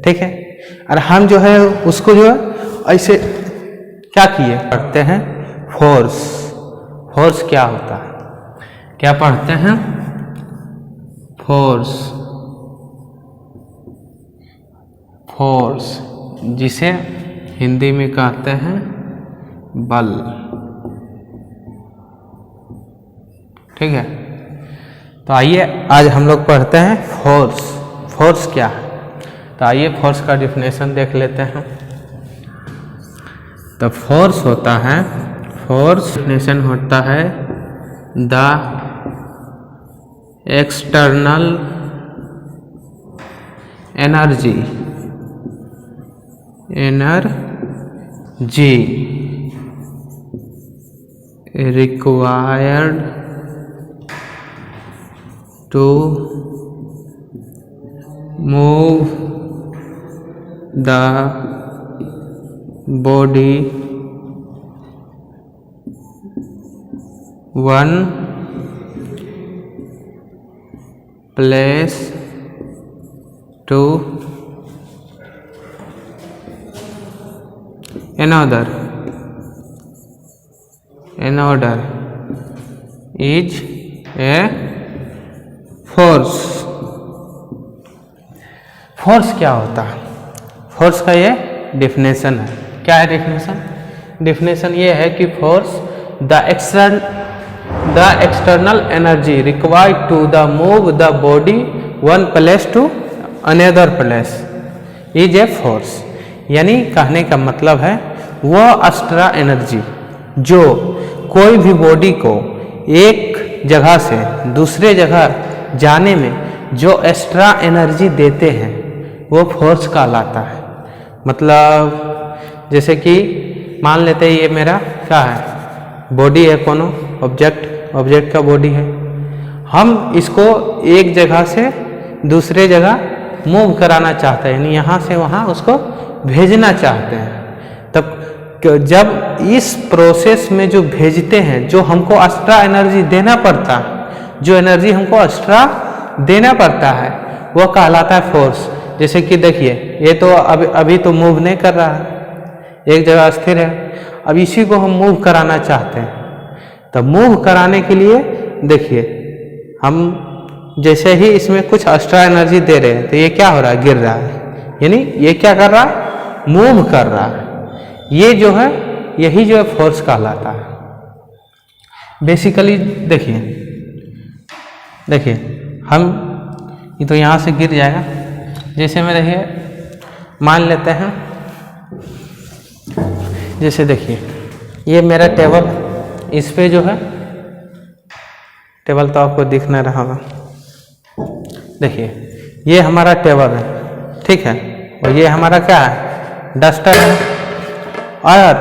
ठीक है। और हम जो है उसको जो है ऐसे क्या किए पढ़ते हैं फोर्स। फोर्स क्या होता है, क्या पढ़ते हैं फोर्स। फोर्स जिसे हिंदी में कहते हैं बल, ठीक है। तो आइए आज हम लोग पढ़ते हैं फोर्स। फोर्स क्या है, तो आइए फोर्स का डिफिनेशन देख लेते हैं। तो फोर्स होता है, फोर्स डिफिनेशन होता है the external energy required to move the body one place to another is a force। Force क्या होता है, फोर्स का ये डिफिनेशन है। क्या है डिफिनेशन, डिफिनेशन ये है कि force the external energy required to the move the body one place to another place is a force. यानी कहने का मतलब है वह एक्स्ट्रा एनर्जी जो कोई भी बॉडी को एक जगह से दूसरे जगह जाने में जो एक्स्ट्रा एनर्जी देते हैं वो फोर्स कहलाता है। मतलब जैसे कि मान लेते हैं ये मेरा क्या है बॉडी है, कोनो ऑब्जेक्ट का बॉडी है। हम इसको एक जगह से दूसरे जगह मूव कराना चाहते हैं, यानी यहाँ से वहाँ उसको भेजना चाहते हैं। तब जब इस प्रोसेस में जो भेजते हैं, जो हमको एक्स्ट्रा एनर्जी देना पड़ता है, जो एनर्जी हमको एक्स्ट्रा देना पड़ता है वो कहलाता है फोर्स। जैसे कि देखिए ये तो अभी तो मूव नहीं कर रहा है, एक जगह स्थिर है। अब इसी को हम मूव कराना चाहते हैं। तो मूव कराने के लिए देखिए हम जैसे ही इसमें कुछ एक्स्ट्रा एनर्जी दे रहे हैं तो ये क्या हो रहा है, गिर रहा है। यानी ये क्या कर रहा है, मूव कर रहा है। ये जो है यही जो है फोर्स कहलाता है बेसिकली। देखिए हम ये तो यहाँ से गिर जाएगा। जैसे में देखिए मान लेते हैं, जैसे देखिए ये मेरा टेबल है, इस पे जो है टेबल तो आपको दिख नहीं रहा होगा। देखिए ये हमारा टेबल है, ठीक है, और ये हमारा क्या है डस्टर है। और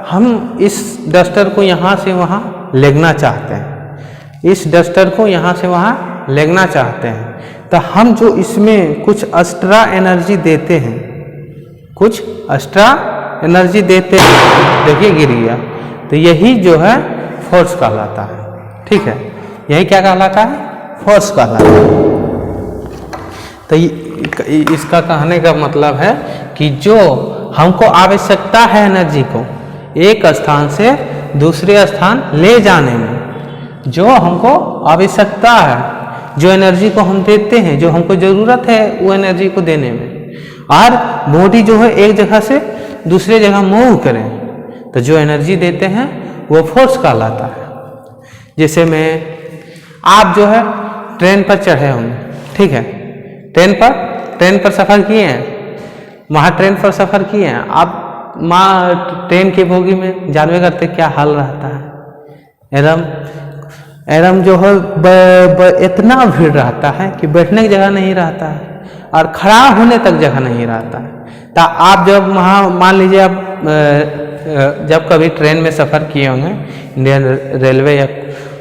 हम इस डस्टर को यहाँ से वहाँ लेगना चाहते हैं, इस डस्टर को यहाँ से वहाँ लेगना चाहते हैं। तो हम जो इसमें कुछ एक्स्ट्रा एनर्जी देते हैं, कुछ एक्स्ट्रा एनर्जी देते हैं, देखिए गिर गया। तो यही जो है फोर्स कहलाता है, ठीक है। यही क्या कहलाता है, फोर्स कहलाता है। तो इसका कहने का मतलब है कि जो हमको आवश्यकता है एनर्जी को एक स्थान से दूसरे स्थान ले जाने में, जो हमको आवश्यकता है, जो एनर्जी को हम देते हैं, जो हमको ज़रूरत है वो एनर्जी को देने में, और बॉडी जो है एक जगह से दूसरे जगह मूव करें, तो जो एनर्जी देते हैं वो फोर्स कहलाता है। जैसे में आप जो है ट्रेन पर चढ़े होंगे, ठीक है, ट्रेन पर सफ़र किए हैं, वहाँ ट्रेन पर सफ़र किए हैं आप। ट्रेन की बोगी में जानवे करते क्या हाल रहता है, एकदम जो है इतना भीड़ रहता है कि बैठने की जगह नहीं रहता है और खड़ा होने तक जगह नहीं रहता है। तो आप जब वहाँ मान लीजिए आप जब कभी ट्रेन में सफ़र किए होंगे इंडियन रेलवे या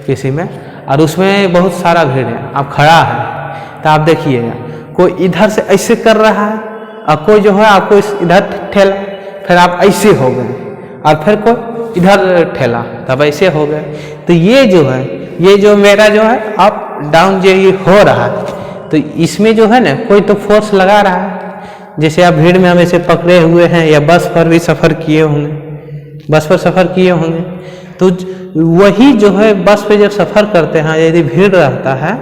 किसी में, और उसमें बहुत सारा भीड़ है, आप खड़ा है, तो आप देखिएगा कोई इधर से ऐसे कर रहा है और कोई जो है आपको इधर ठेला, फिर आप ऐसे हो गए, और फिर कोई इधर ठेला, तब ऐसे हो गए। तो ये जो है, ये जो मेरा जो है अप डाउन जो ये हो रहा है, तो इसमें जो है ना कोई तो फोर्स लगा रहा है। जैसे आप भीड़ में हमेशा पकड़े हुए हैं या बस पर भी सफ़र किए होंगे, बस पर सफ़र किए होंगे, तो वही जो है बस पे जब सफ़र करते हैं यदि भीड़ रहता है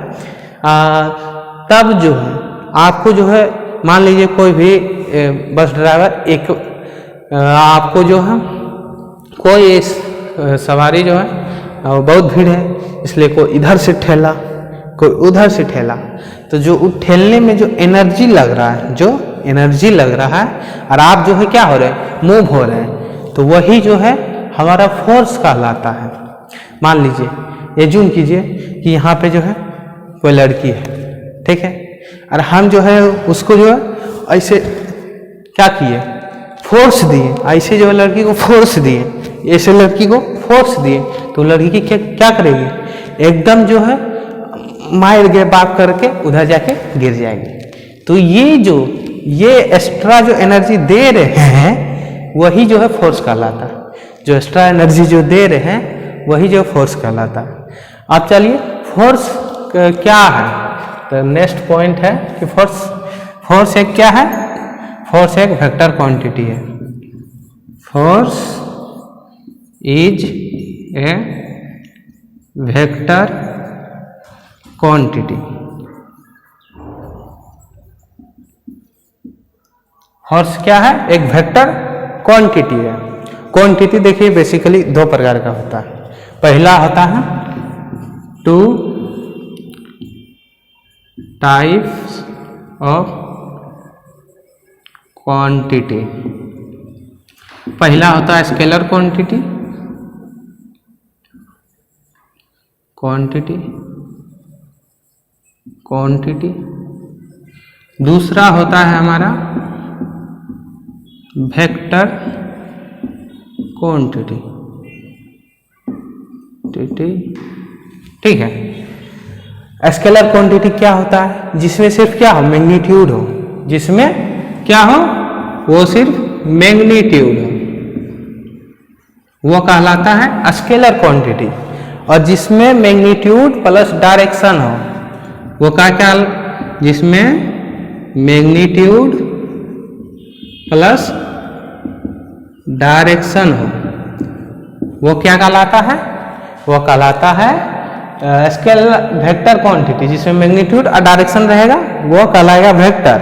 तब जो है आपको जो है मान लीजिए कोई भी बस ड्राइवर एक आपको जो है कोई सवारी जो है बहुत भीड़ है इसलिए कोई इधर से ठेला कोई उधर से ठेला, तो जो ठेलने में जो एनर्जी लग रहा है, जो एनर्जी लग रहा है और आप जो है क्या हो रहे हैं, मूव हो रहे हैं, तो वही जो है हमारा फोर्स कहलाता है। मान लीजिए एज्यूम कीजिए कि यहाँ पे जो है कोई लड़की है, ठीक है, और हम जो है उसको जो है ऐसे क्या किए, फोर्स दिए, ऐसे जो है लड़की को फोर्स दिए, ऐसे लड़की को फोर्स दिए, तो लड़की की क्या करेगी, एकदम जो है मार के बाप करके उधर जाके गिर जाएगी। तो ये एक्स्ट्रा जो एनर्जी दे रहे हैं वही जो है फोर्स कहलाता है, जो एक्स्ट्रा एनर्जी जो दे रहे हैं वही जो फोर्स कहलाता है। अब चलिए फोर्स क्या है, तो नेक्स्ट पॉइंट है कि फोर्स एक क्या है, फोर्स एक वेक्टर क्वांटिटी है। Force is a vector quantity. Force क्या है, एक वेक्टर क्वांटिटी है। क्वांटिटी देखिए बेसिकली दो प्रकार का होता है। पहला होता है टू टाइप्स ऑफ क्वांटिटी। पहला होता है स्केलर क्वांटिटी, क्वांटिटी। दूसरा होता है हमारा वेक्टर क्वांटिटी, ठीक है। स्केलर क्वांटिटी क्या होता है, जिसमें सिर्फ क्या हो, मैग्नीट्यूड हो, जिसमें क्या हो, वो सिर्फ मैग्नीट्यूड हो, वो कहलाता है स्केलर क्वांटिटी। और जिसमें मैग्नीट्यूड प्लस डायरेक्शन हो, वो क्या, जिसमें मैग्नीट्यूड प्लस डायरेक्शन हो, वो क्या कहलाता है, वो कहलाता है स्केलर वेक्टर क्वांटिटी। जिसमें मैग्नीट्यूड और डायरेक्शन रहेगा वो कहलाएगा वेक्टर,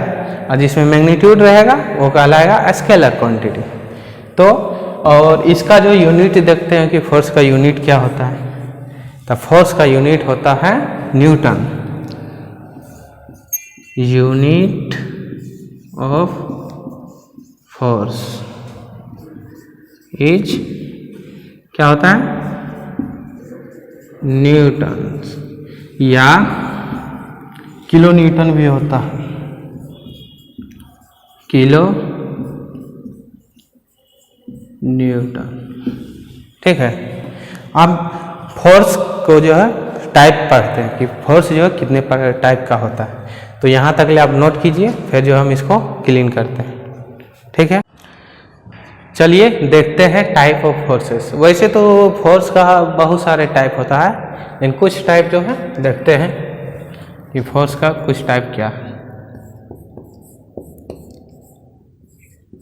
और जिसमें मैग्नीट्यूड रहेगा वो कहलाएगा स्केलर क्वांटिटी। तो और इसका जो यूनिट देखते हैं कि फोर्स का यूनिट क्या होता है, तो फोर्स का यूनिट होता है Newton. Unit of force is क्या होता है, न्यूटन, या किलो न्यूटन भी होता है, किलो न्यूटन, ठीक है। अब फोर्स को जो है टाइप पढ़ते हैं कि फोर्स जो है कितने टाइप का होता है, तो यहाँ तक ले आप नोट कीजिए, फिर जो हम इसको क्लीन करते हैं, ठीक है। चलिए देखते हैं टाइप ऑफ फोर्सेस। वैसे तो फोर्स का बहुत सारे टाइप होता है, लेकिन कुछ टाइप जो है देखते हैं कि फोर्स का कुछ टाइप क्या है।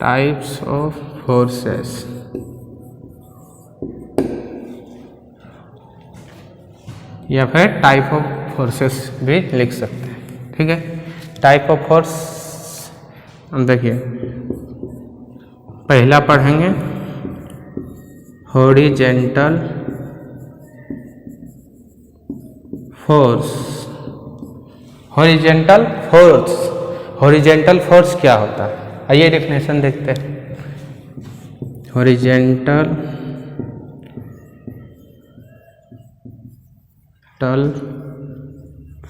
टाइप्स ऑफ फोर्सेस, या फिर टाइप ऑफ फोर्सेस भी लिख सकते हैं, ठीक है। टाइप ऑफ फोर्स हम देखिए पहला पढ़ेंगे horizontal force. Horizontal force, horizontal force क्या होता है, आइए डेफिनेशन देखते हैं। Horizontal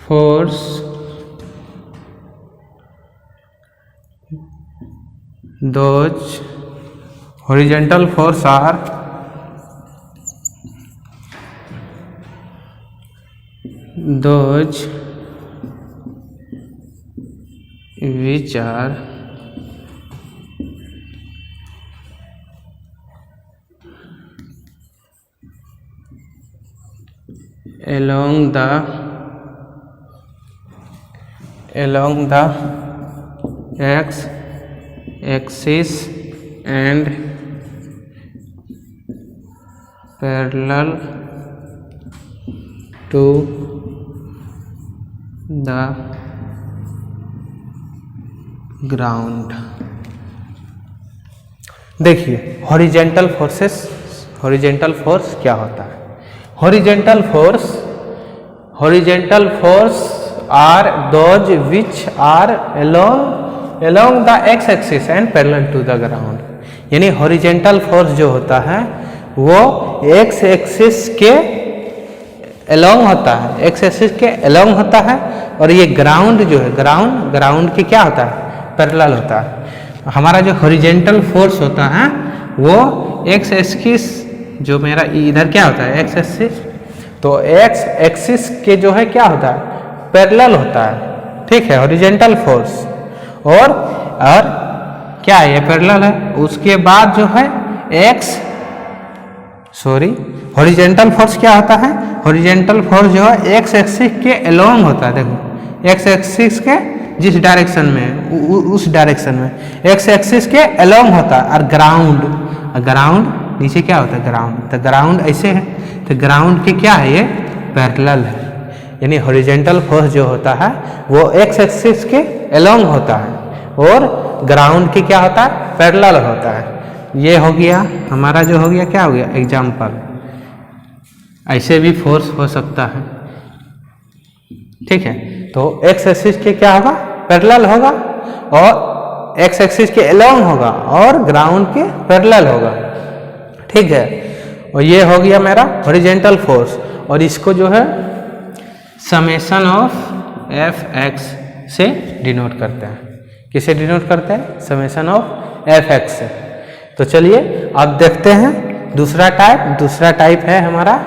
force those horizontal force are those which are along the x axis and parallel to the ground. देखिए हॉरिजेंटल फोर्स क्या होता है? Horizontal force are those which are along the x axis and parallel to the ground. यानी horizontal force जो होता है वो x axis के along होता है, एक्स एक्सिस के along होता है, और ये ग्राउंड जो है ग्राउंड के क्या होता है? पैरेलल होता है। हमारा जो हॉरिजेंटल फोर्स होता है वो एक्स एक्सिस, जो मेरा इधर क्या होता है? एक्स एक्सिस, तो एक्स एक्सिस के जो है क्या होता है? पैरेलल होता है। ठीक है, हॉरिजेंटल फोर्स और क्या है? ये पैरेलल है। उसके बाद जो है हॉरिजेंटल फोर्स क्या होता है? हॉरिजेंटल फोर्स जो है एक्स एक्सिस के अलोंग होता है। देखो एक्स एक्सिस के जिस डायरेक्शन में उस डायरेक्शन में एक्स एक्सिस के अलोंग होता है। और ग्राउंड नीचे क्या होता है? ग्राउंड। तो ग्राउंड ऐसे है, तो ग्राउंड के क्या है? ये पैरेलल है। यानी हॉरिजेंटल फोर्स जो होता है वो एक्स एक्सिस के अलोंग होता है और ग्राउंड के क्या होता है? पैरेलल होता है। ये हो गया हमारा, जो हो गया क्या हो गया? एग्जाम्पल। ऐसे भी फोर्स हो सकता है। ठीक है, तो एक्स एक्सिस के क्या होगा? पैरेलल होगा, और एक्स एक्सिस के अलोंग होगा, और ग्राउंड के पैरेलल होगा। ठीक है, और ये हो गया मेरा हॉरिजेंटल फोर्स। और इसको जो है समेशन ऑफ एफ एक्स से डिनोट करते हैं। किसे डिनोट करते हैं? समेशन ऑफ एफ एक्स से। तो चलिए अब देखते हैं दूसरा टाइप है हमारा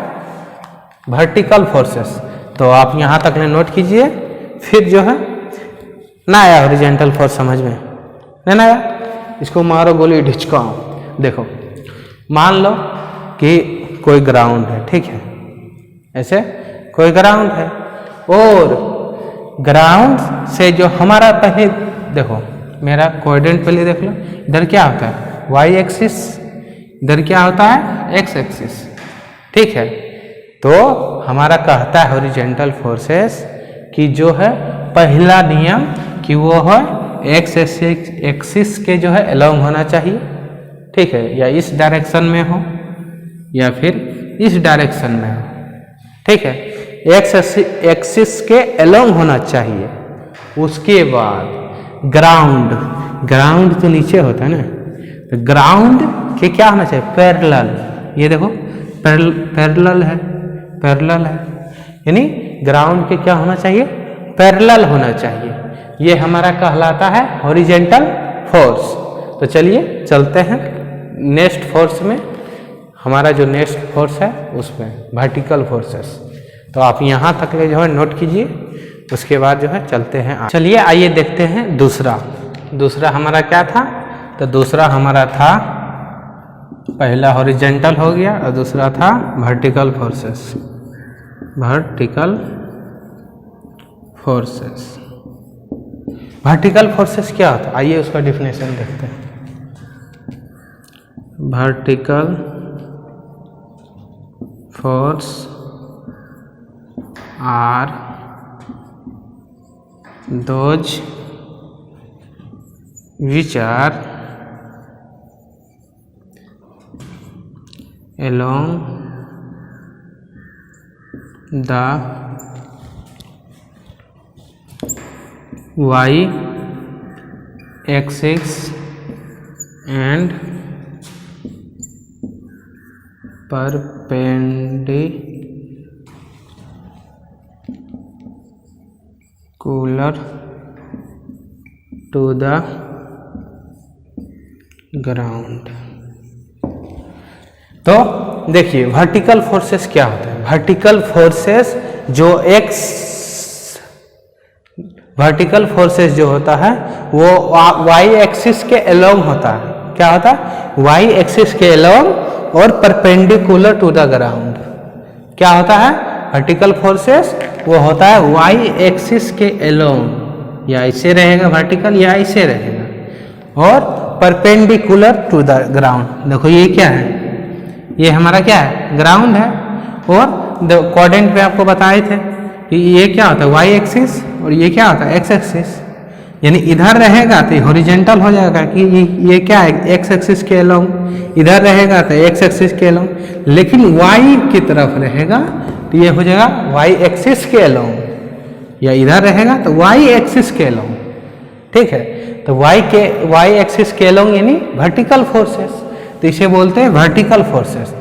वर्टिकल फोर्सेस। तो आप यहाँ तक नोट कीजिए, फिर जो है ना आया हॉरिजेंटल फोर्स समझ में नहीं ना आया, इसको मारो गोली ढिचकाओ। देखो मान लो कि कोई ग्राउंड है, ठीक है, ऐसे कोई ग्राउंड है, और ग्राउंड से जो हमारा पहले देखो मेरा कोऑर्डिनेट पहले देख लो, इधर क्या होता है? वाई एक्सिस, इधर क्या होता है? X axis. ठीक है, तो हमारा कहता है हॉरिजेंटल फोर्सेस कि जो है पहला नियम कि वो है एक्स एक्सिस के जो है अलोंग होना चाहिए। ठीक है, या इस डायरेक्शन में हो या फिर इस डायरेक्शन में हो। ठीक है, एक्स एक्सिस के अलोंग होना चाहिए। उसके बाद ग्राउंड तो नीचे होता है ना, तो ग्राउंड के क्या होना चाहिए? पैरेलल। ये देखो पैरेलल है, यानी ग्राउंड के क्या होना चाहिए? पैरेलल होना चाहिए। ये हमारा कहलाता है हॉरिजेंटल फोर्स। तो चलिए चलते हैं नेक्स्ट फोर्स में। हमारा जो नेक्स्ट फोर्स है उसमें वर्टिकल फोर्सेस। तो आप यहाँ तक जो है नोट कीजिए, उसके बाद जो है चलते हैं। चलिए आइए देखते हैं दूसरा हमारा क्या था। तो दूसरा हमारा था, पहला हॉरिजेंटल हो गया और दूसरा था वर्टिकल फोर्सेस। वर्टिकल फोर्सेस क्या होता है? आइए उसका डिफिनेशन देखते हैं। Vertical force are those which are along the y axis and perpendicular to the ground. तो देखिए वर्टिकल फोर्सेस क्या होता है? वर्टिकल फोर्सेस जो होता है वो वाई एक्सिस के अलोंग होता है। क्या होता है? वाई एक्सिस के अलोंग और परपेंडिकुलर टू द ग्राउंड। क्या होता है? वर्टिकल फोर्सेस वो होता है वाई एक्सिस के अलोंग, या ऐसे रहेगा वर्टिकल या ऐसे रहेगा, और परपेंडिकुलर टू द ग्राउंड। देखो ये क्या है, ये हमारा क्या है, ग्राउंड है। और क्वाड्रेंट पे आपको बताए थे कि ये क्या होता है, वाई एक्सिस, और ये क्या होता है, एक्स एक्सिस। यानी इधर रहेगा तो हॉरिजॉन्टल हो जाएगा कि ये क्या है, एक्स एक्सिस के अलोंग। इधर रहेगा तो एक्स एक्सिस के अलोंग, लेकिन वाई की तरफ रहेगा तो ये हो जाएगा वाई एक्सिस के अलोंग, या इधर रहेगा तो वाई एक्सिस के अलोंग। ठीक है, तो वाई एक्सिस के अलोंग यानी वर्टिकल फोर्सेस, तो इसे बोलते हैं वर्टिकल फोर्सेस।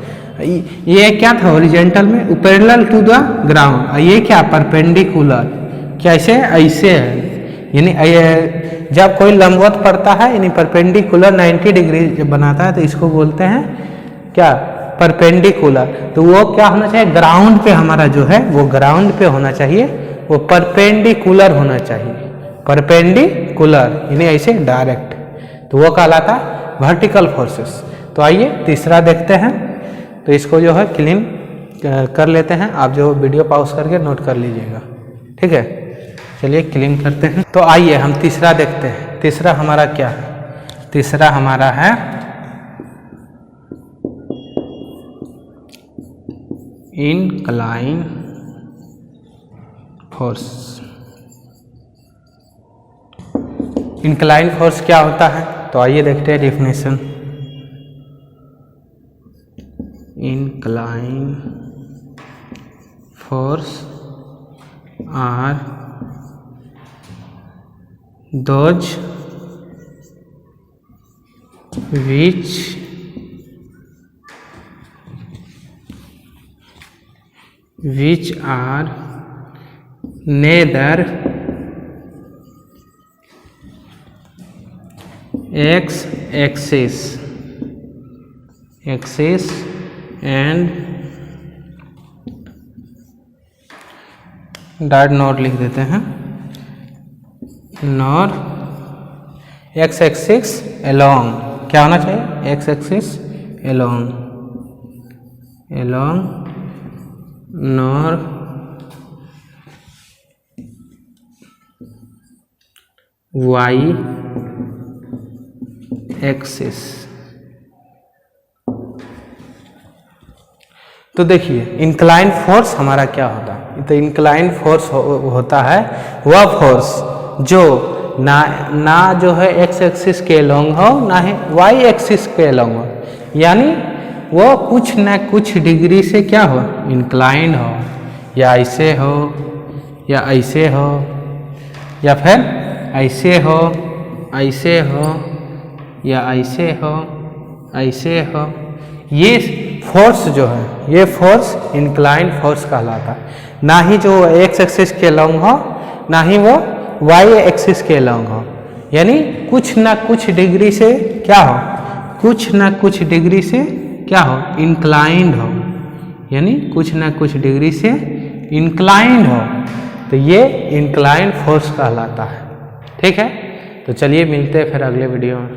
ये क्या था हॉरिजॉन्टल में, पैरेलल टू द ग्राउंड, और ये क्या परपेंडिकुलर, कैसे, ऐसे है। यानी जब कोई लंबवत पड़ता है यानी परपेंडिकुलर 90 डिग्री जब बनाता है तो इसको बोलते हैं क्या, परपेंडिकुलर। तो वो क्या होना चाहिए, ग्राउंड पे हमारा जो है वो ग्राउंड पे होना चाहिए, वो परपेंडिकुलर होना चाहिए, परपेंडिकुलर यानी ऐसे डायरेक्ट, तो वो कहलाता वर्टिकल फोर्सेस। तो आइए तीसरा देखते हैं। तो इसको जो है क्लीन कर लेते हैं, आप जो वीडियो पॉज करके नोट कर लीजिएगा। ठीक है, चलिए क्लीन करते हैं। तो आइए हम तीसरा देखते हैं। तीसरा हमारा क्या है, तीसरा हमारा है इनक्लाइन फोर्स। इनक्लाइन फोर्स क्या होता है, तो आइए देखते हैं definition. Incline force are those which are neither x-axis and dot not लिख देते हैं, नॉर एक्स एक्सिस एलोंग। क्या होना चाहिए, x axis along nor y axis. तो देखिए इंक्लाइन फोर्स हमारा क्या होता है, तो इंक्लाइन फोर्स होता है वह फोर्स जो ना जो है एक्स एक्सिस के अलोंग हो, ना ही वाई एक्सिस के अलोंग हो, यानी वो कुछ ना कुछ डिग्री से क्या हो, इंक्लाइन हो, या ऐसे हो, या ऐसे हो, या फिर ऐसे हो, ऐसे हो, या ऐसे हो, ऐसे हो। ये फोर्स जो है, ये फोर्स इंक्लाइन फोर्स कहलाता है। ना ही जो एक्स एक्सिस के अलोंग हो, ना ही वो वाई एक्सिस के अलोंग हो, यानी कुछ ना कुछ डिग्री से क्या हो, कुछ ना कुछ डिग्री से क्या हो, इंक्लाइंड हो, यानी कुछ ना कुछ डिग्री से इंक्लाइंड हो, तो ये इंक्लाइन फोर्स कहलाता है। ठीक है, तो चलिए मिलते हैं फिर अगले वीडियो में।